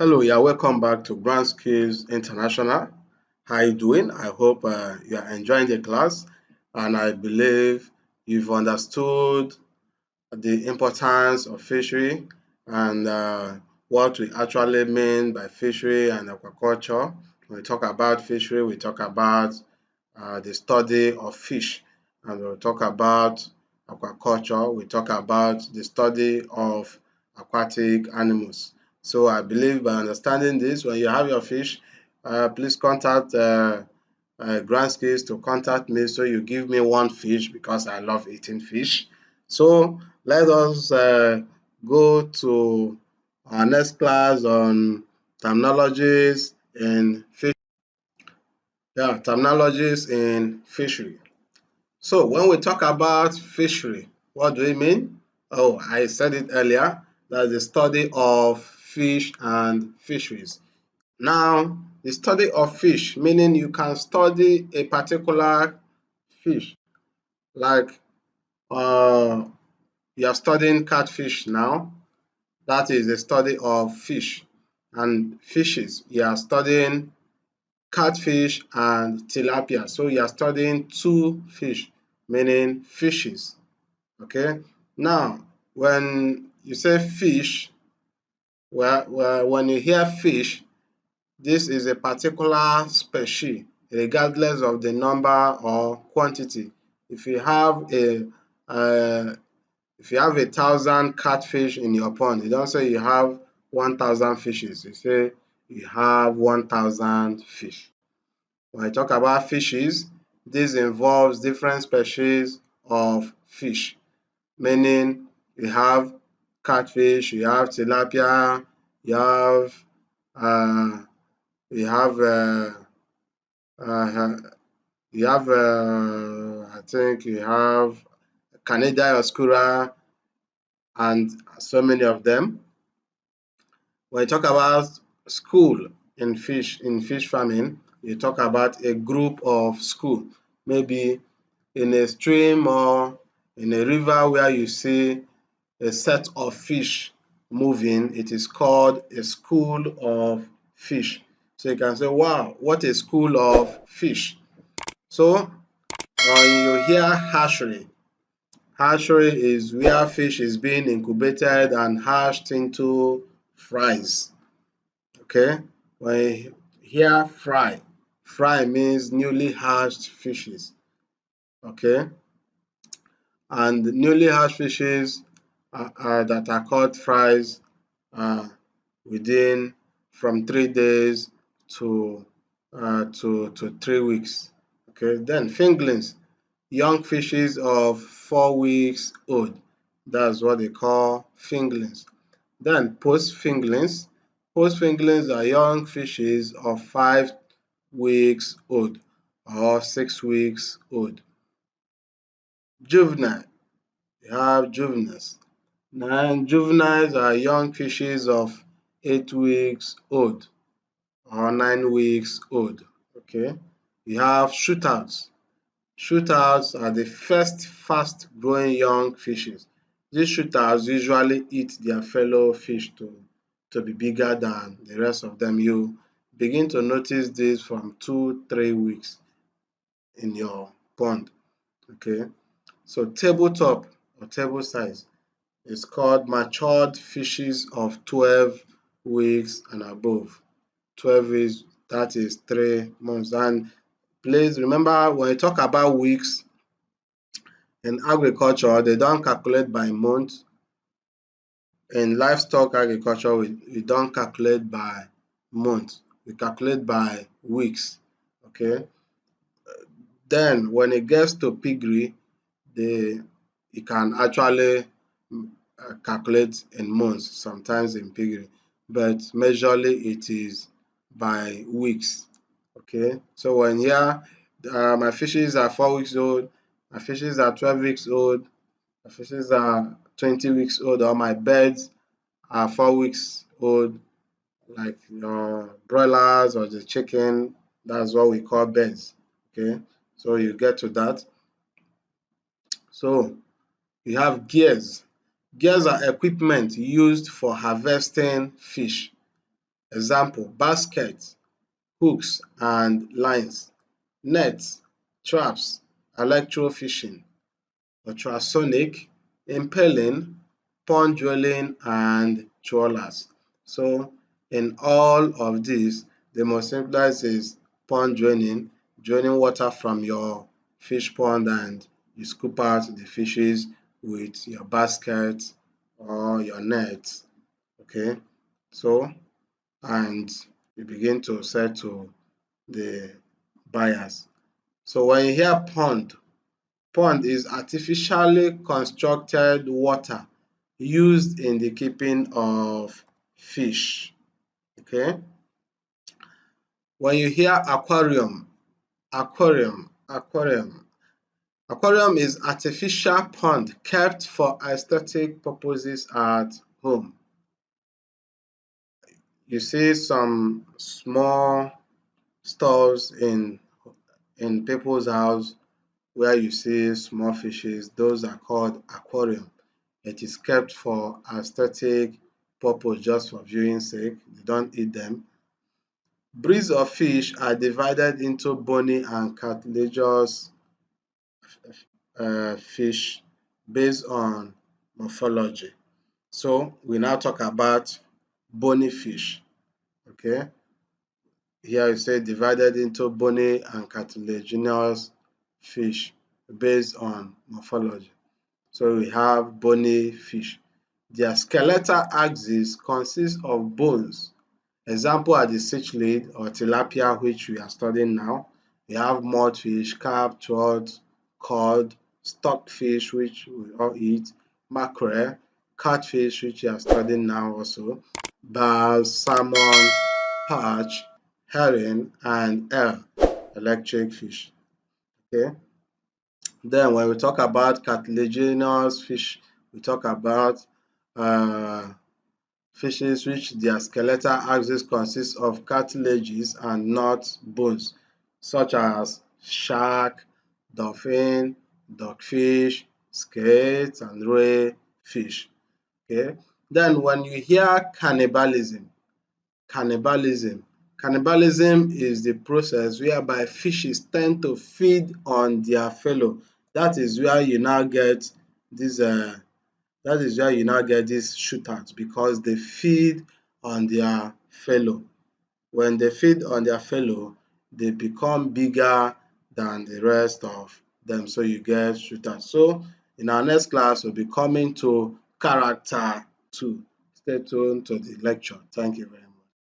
Hello, yeah, welcome back to Grand Skills International. How you doing? I hope you are enjoying the class, and I believe you've understood the importance of fishery and what we actually mean by fishery and aquaculture. When we talk about fishery, we talk about the study of fish, and we'll talk about aquaculture, we talk about the study of aquatic animals. So I believe by understanding this, when you have your fish, please contact Grand Skills to contact me so you give me one fish because I love eating fish. So let us go to our next class on terminologies in fish. Yeah, terminologies in fishery. So when we talk about fishery, what do we mean? Oh, I said it earlier. That's the study of fish and fisheries. Now, the study of fish, meaning you can study a particular fish, like uh, you are studying catfish now. That is the study of fish and fishes. You are studying catfish and tilapia. So you are studying two fish, meaning fishes. Okay. Now, when you say fish, when you hear fish, this is a particular species, regardless of the number or quantity. If you have a uh, if you have 1,000 catfish in your pond, you don't say you have 1,000 fishes. You say you have 1,000 fish. When I talk about fishes, this involves different species of fish, meaning you have catfish, you have tilapia, you have uh, you have uh, you have I think you have Canada oscura and so many of them. When you talk about school in fish farming, you talk about a group of school, maybe in a stream or in a river where you see a set of fish moving, it is called a school of fish. So you can say, wow, what a school of fish. So when you hear hatchery, hatchery is where fish is being incubated and hatched into fries. Okay, when you hear fry, fry means newly hatched fishes. Okay, and newly hatched fishes that are caught fries uh, within from 3 days to to 3 weeks. Okay, then fingerlings, young fishes of 4 weeks old. That's what they call fingerlings. Then post fingerlings. Post fingerlings are young fishes of 5 weeks old or 6 weeks old. Juvenile, you have juveniles. Now, juveniles are young fishes of 8 weeks old or 9 weeks old. Okay, we have shootouts. Shootouts are the first fast growing young fishes. These shootouts usually eat their fellow fish to be bigger than the rest of them. You begin to notice this from 2 3 weeks in your pond. Okay, so tabletop or table size is called matured fishes of 12 weeks and above. 12 weeks, that is 3 months. And please remember, when you talk about weeks in agriculture, they don't calculate by month. In livestock agriculture, we don't calculate by month, we calculate by weeks. Okay. Then when it gets to piggery, they you can actually calculate in months, sometimes in piggery, but majorly it is by weeks. Okay, so when here my fishes are 4 weeks old, my fishes are 12 weeks old, my fishes are 20 weeks old, or my birds are 4 weeks old, like your broilers or the chicken, that's what we call birds. Okay, so you get to that. So we have gears. Gears are equipment used for harvesting fish. Example: basket, hooks and lines, nets, traps, electrofishing, ultrasonic, impaling, pond drilling and trawlers. So in all of these, the most simplest is pond draining, draining water from your fish pond and you scoop out the fishes with your basket or your net. Okay, so and you begin to sell to the buyers. So when you hear pond, pond is artificially constructed water used in the keeping of fish. Okay. When you hear aquarium, aquarium is artificial pond kept for aesthetic purposes at home. You see some small stores in people's house where you see small fishes, those are called aquarium. It is kept for aesthetic purpose, just for viewing sake. They don't eat them. Breeds of fish are divided into bony and cartilaginous fish based on morphology. So we now talk about bony fish. Okay, here you say divided into bony and cartilaginous fish based on morphology. So we have bony fish. Their skeletal axis consists of bones. Example are the cichlid or tilapia, which we are studying now. We have mudfish, carp, trout, cod, stockfish, which we all eat, mackerel, catfish, which we are studying now also, bass, salmon, perch, herring, and eel, electric fish. Okay. Then when we talk about cartilaginous fish, we talk about uh, fishes which their skeletal axis consists of cartilages and not bones, such as shark, dolphin, dogfish, skate, and ray fish. Okay. Then when you hear cannibalism, cannibalism is the process whereby fishes tend to feed on their fellow. That is where you now get this shootouts, because they feed on their fellow. When they feed on their fellow, they become bigger than the rest of them, so you get shootouts. So in our next class, we'll be coming to character 2. Stay tuned to the lecture. Thank you very much.